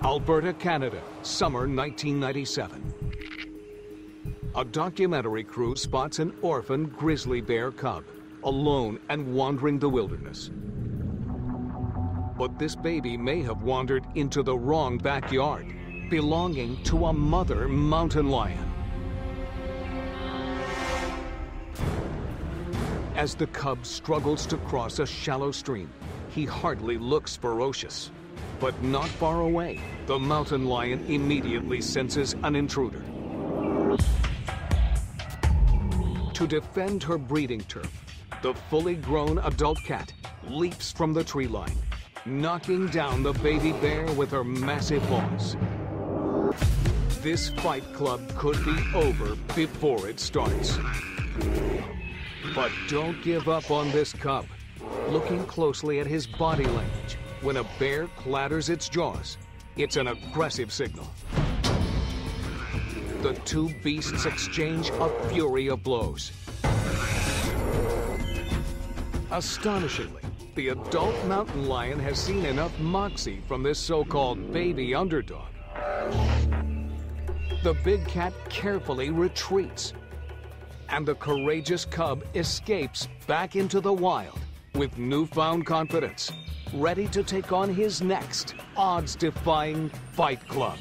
Alberta, Canada, summer 1997. A documentary crew spots an orphan grizzly bear cub, alone and wandering the wilderness. But this baby may have wandered into the wrong backyard, belonging to a mother mountain lion. As the cub struggles to cross a shallow stream, he hardly looks ferocious. But not far away, the mountain lion immediately senses an intruder. To defend her breeding turf, the fully grown adult cat leaps from the tree line, knocking down the baby bear with her massive paws. This fight club could be over before it starts. But don't give up on this cub. Looking closely at his body language, when a bear clatters its jaws, it's an aggressive signal. The two beasts exchange a fury of blows. Astonishingly, the adult mountain lion has seen enough moxie from this so-called baby underdog. The big cat carefully retreats, and the courageous cub escapes back into the wild with newfound confidence, ready to take on his next odds-defying fight club.